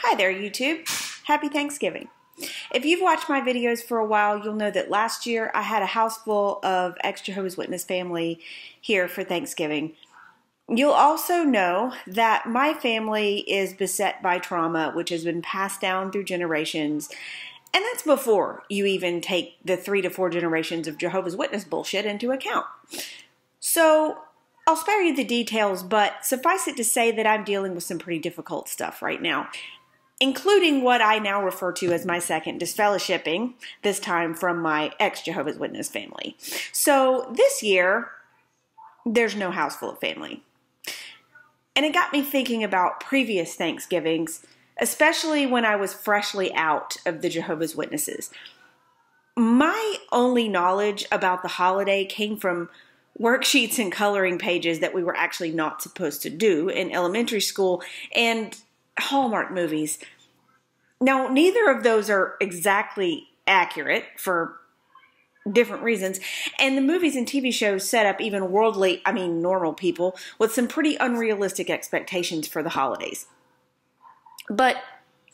Hi there, YouTube. Happy Thanksgiving. If you've watched my videos for a while, you'll know that last year I had a house full of XJWs Witness family here for Thanksgiving. You'll also know that my family is beset by trauma, which has been passed down through generations. And that's before you even take the 3 to 4 generations of Jehovah's Witness bullshit into account. So I'll spare you the details, but suffice it to say that I'm dealing with some pretty difficult stuff right now, including what I now refer to as my second disfellowshipping, this time from my ex-Jehovah's Witness family. So this year, there's no house full of family. And it got me thinking about previous Thanksgivings, especially when I was freshly out of the Jehovah's Witnesses. My only knowledge about the holiday came from worksheets and coloring pages that we were actually not supposed to do in elementary school and Hallmark movies. Now, neither of those are exactly accurate for different reasons, and the movies and TV shows set up even normal people with some pretty unrealistic expectations for the holidays. But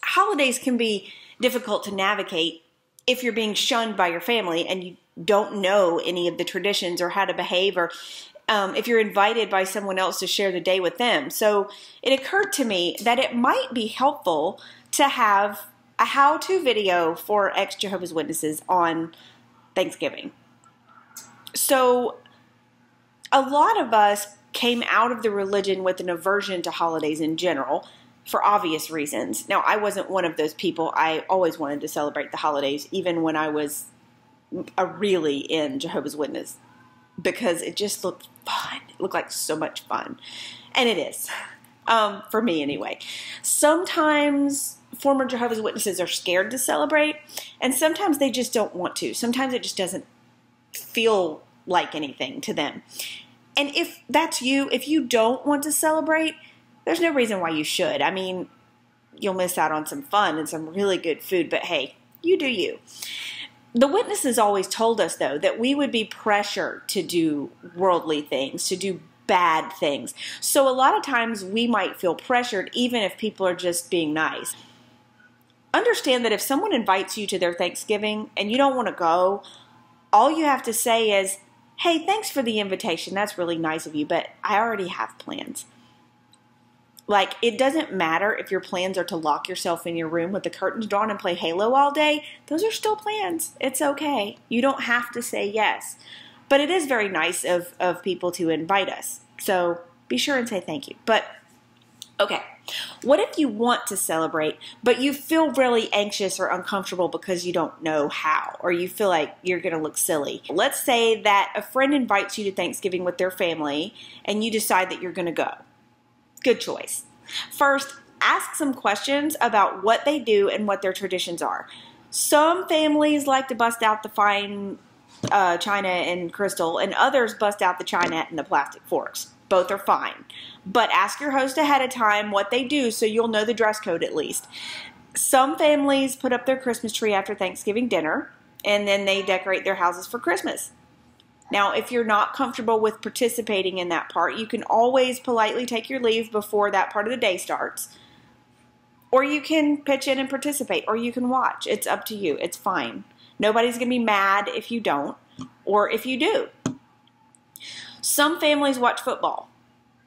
holidays can be difficult to navigate if you're being shunned by your family and you don't know any of the traditions or how to behave, or if you're invited by someone else to share the day with them. So it occurred to me that it might be helpful to have a how-to video for ex-Jehovah's Witnesses on Thanksgiving. So a lot of us came out of the religion with an aversion to holidays in general, for obvious reasons. Now, I wasn't one of those people. I always wanted to celebrate the holidays, even when I was really in Jehovah's Witness, because it just looked fun. It looked like so much fun. And it is, for me anyway. Sometimes former Jehovah's Witnesses are scared to celebrate, and sometimes they just don't want to. Sometimes it just doesn't feel like anything to them. And if that's you, if you don't want to celebrate, there's no reason why you should. I mean, you'll miss out on some fun and some really good food, but hey, you do you. The witnesses always told us, though, that we would be pressured to do worldly things, to do bad things. So a lot of times we might feel pressured even if people are just being nice. Understand that if someone invites you to their Thanksgiving and you don't want to go, all you have to say is, hey, thanks for the invitation. That's really nice of you, but I already have plans. Like, it doesn't matter if your plans are to lock yourself in your room with the curtains drawn and play Halo all day. Those are still plans. It's okay. You don't have to say yes. But it is very nice of people to invite us. So be sure and say thank you. But, okay. What if you want to celebrate, but you feel really anxious or uncomfortable because you don't know how, or you feel like you're going to look silly? Let's say that a friend invites you to Thanksgiving with their family, and you decide that you're going to go. Good choice. First, ask some questions about what they do and what their traditions are. Some families like to bust out the fine china and crystal, and others bust out the china and the plastic forks. Both are fine. But ask your host ahead of time what they do so you'll know the dress code at least. Some families put up their Christmas tree after Thanksgiving dinner, and then they decorate their houses for Christmas. Now, if you're not comfortable with participating in that part, you can always politely take your leave before that part of the day starts. Or you can pitch in and participate, or you can watch. It's up to you. It's fine. Nobody's going to be mad if you don't, or if you do. Some families watch football.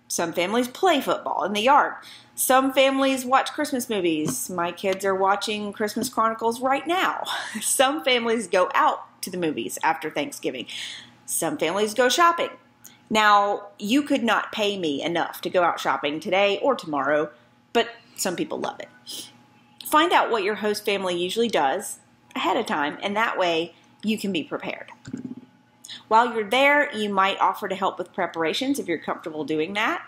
Some families play football in the yard. Some families watch Christmas movies. My kids are watching Christmas Chronicles right now. Some families go out to the movies after Thanksgiving. Some families go shopping. Now, you could not pay me enough to go out shopping today or tomorrow, but some people love it. Find out what your host family usually does ahead of time, and that way you can be prepared. While you're there, you might offer to help with preparations if you're comfortable doing that.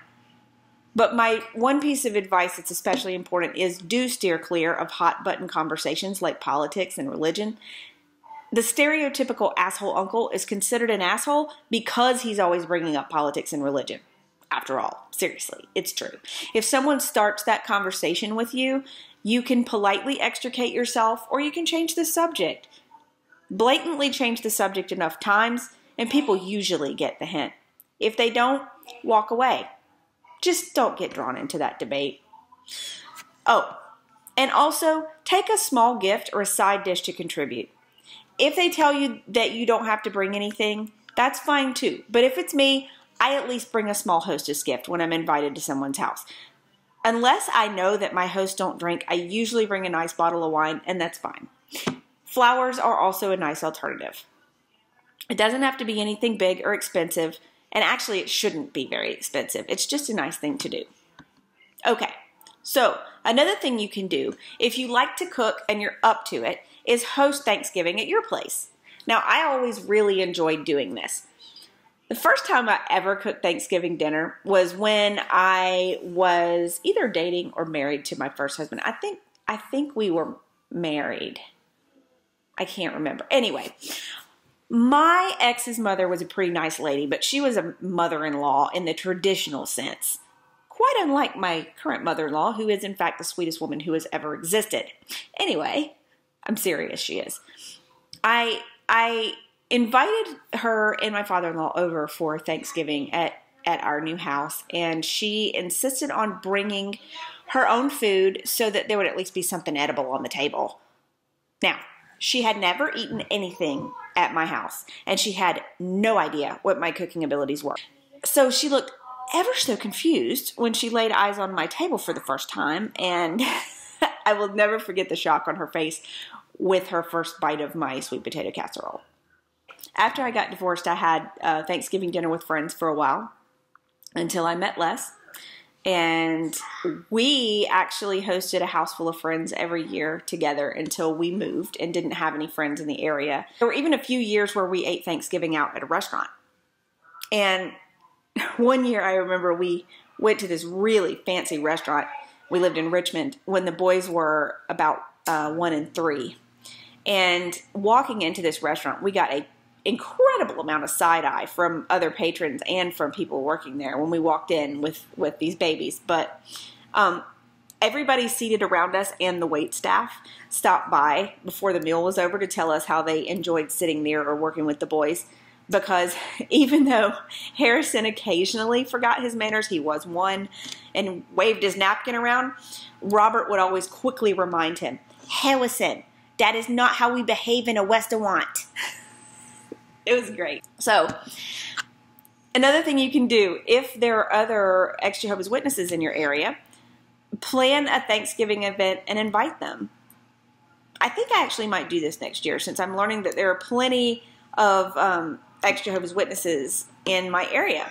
But my one piece of advice that's especially important is do steer clear of hot button conversations like politics and religion. The stereotypical asshole uncle is considered an asshole because he's always bringing up politics and religion. After all, seriously, it's true. If someone starts that conversation with you, you can politely extricate yourself, or you can change the subject. Blatantly change the subject enough times, and people usually get the hint. If they don't, walk away. Just don't get drawn into that debate. Oh, And also, take a small gift or a side dish to contribute. If they tell you that you don't have to bring anything, that's fine too. But if it's me, I at least bring a small hostess gift when I'm invited to someone's house. Unless I know that my hosts don't drink, I usually bring a nice bottle of wine, and that's fine. Flowers are also a nice alternative. It doesn't have to be anything big or expensive, and actually it shouldn't be very expensive. It's just a nice thing to do. Okay, so another thing you can do, if you like to cook and you're up to it, is host Thanksgiving at your place. Now, I always really enjoyed doing this. The first time I ever cooked Thanksgiving dinner was when I was either dating or married to my first husband. I think we were married. I can't remember. Anyway, my ex's mother was a pretty nice lady, but she was a mother-in-law in the traditional sense. Quite unlike my current mother-in-law, who is in fact the sweetest woman who has ever existed. Anyway, I'm serious, she is. I invited her and my father-in-law over for Thanksgiving at our new house, and she insisted on bringing her own food so that there would at least be something edible on the table. Now, she had never eaten anything at my house, and she had no idea what my cooking abilities were. So she looked ever so confused when she laid eyes on my table for the first time, and I will never forget the shock on her face with her first bite of my sweet potato casserole. After I got divorced, I had Thanksgiving dinner with friends for a while until I met Les. And we actually hosted a house full of friends every year together until we moved and didn't have any friends in the area. There were even a few years where we ate Thanksgiving out at a restaurant. And one year I remember we went to this really fancy restaurant. We lived in Richmond when the boys were about 1 and 3. And walking into this restaurant, we got an incredible amount of side eye from other patrons and from people working there when we walked in with these babies. But everybody seated around us and the wait staff stopped by before the meal was over to tell us how they enjoyed sitting there or working with the boys. Because even though Harrison occasionally forgot his manners, he was one, and waved his napkin around, Robert would always quickly remind him, "Harrison, that is not how we behave in a restaurant." It was great. So, another thing you can do, if there are other XJWs witnesses in your area, plan a Thanksgiving event and invite them. I think I actually might do this next year since I'm learning that there are plenty of XJWs witnesses in my area.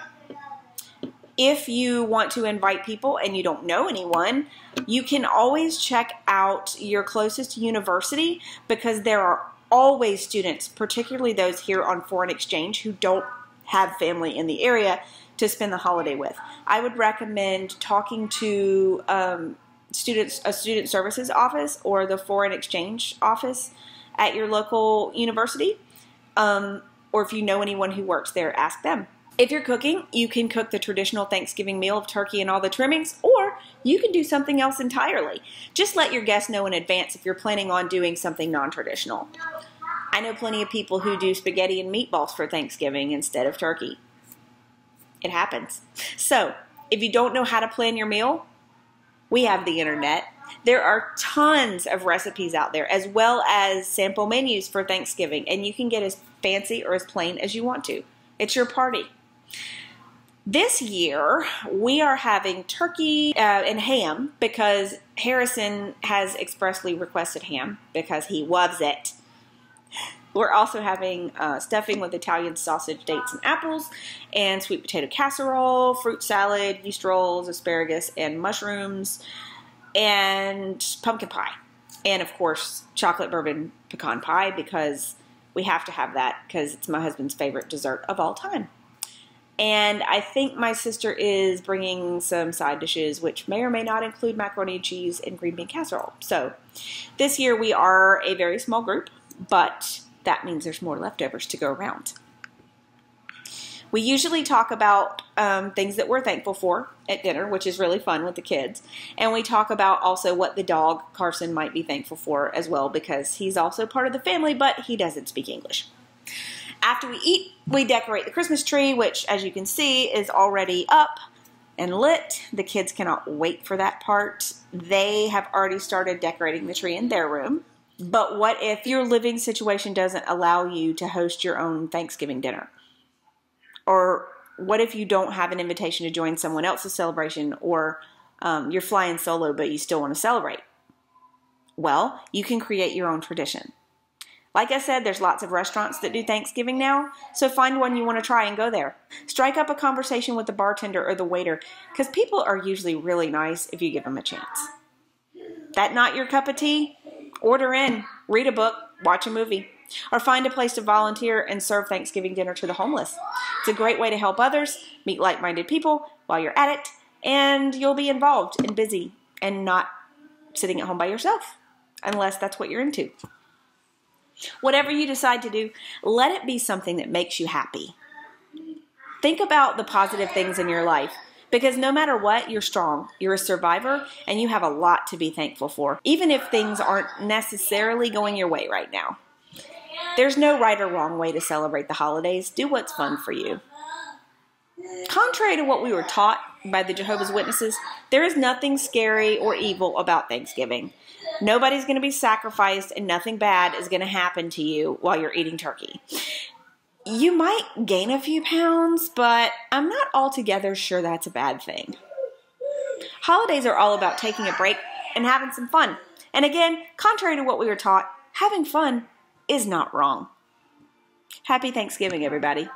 If you want to invite people and you don't know anyone, you can always check out your closest university because there are always students, particularly those here on foreign exchange who don't have family in the area to spend the holiday with. I would recommend talking to a student services office or the foreign exchange office at your local university. Or if you know anyone who works there, ask them. If you're cooking, you can cook the traditional Thanksgiving meal of turkey and all the trimmings, or you can do something else entirely. Just let your guests know in advance if you're planning on doing something non-traditional. I know plenty of people who do spaghetti and meatballs for Thanksgiving instead of turkey. It happens. So, if you don't know how to plan your meal, we have the internet. There are tons of recipes out there, as well as sample menus for Thanksgiving, and you can get as fancy or as plain as you want to. It's your party. This year, we are having turkey and ham because Harrison has expressly requested ham because he loves it. We're also having stuffing with Italian sausage, dates, and apples, and sweet potato casserole, fruit salad, yeast rolls, asparagus, and mushrooms, and pumpkin pie. And, of course, chocolate bourbon pecan pie because we have to have that because it's my husband's favorite dessert of all time. And I think my sister is bringing some side dishes, which may or may not include macaroni and cheese and green bean casserole. So this year we are a very small group, but that means there's more leftovers to go around. We usually talk about things that we're thankful for at dinner, which is really fun with the kids. And we talk about also what the dog, Carson, might be thankful for as well because he's also part of the family, but he doesn't speak English. After we eat, we decorate the Christmas tree, which, as you can see, is already up. and lit. The kids cannot wait for that part. They have already started decorating the tree in their room. But what if your living situation doesn't allow you to host your own Thanksgiving dinner? Or what if you don't have an invitation to join someone else's celebration, or you're flying solo but you still want to celebrate? Well, you can create your own tradition. Like I said, there's lots of restaurants that do Thanksgiving now, so find one you want to try and go there. Strike up a conversation with the bartender or the waiter, because people are usually really nice if you give them a chance. That not your cup of tea? Order in, read a book, watch a movie, or find a place to volunteer and serve Thanksgiving dinner to the homeless. It's a great way to help others, meet like-minded people while you're at it, and you'll be involved and busy and not sitting at home by yourself, unless that's what you're into. Whatever you decide to do, let it be something that makes you happy. Think about the positive things in your life, because no matter what, you're strong. You're a survivor, and you have a lot to be thankful for, even if things aren't necessarily going your way right now. There's no right or wrong way to celebrate the holidays. Do what's fun for you. Contrary to what we were taught by the Jehovah's Witnesses, there is nothing scary or evil about Thanksgiving. Nobody's going to be sacrificed, and nothing bad is going to happen to you while you're eating turkey. You might gain a few pounds, but I'm not altogether sure that's a bad thing. Holidays are all about taking a break and having some fun. And again, contrary to what we were taught, having fun is not wrong. Happy Thanksgiving, everybody.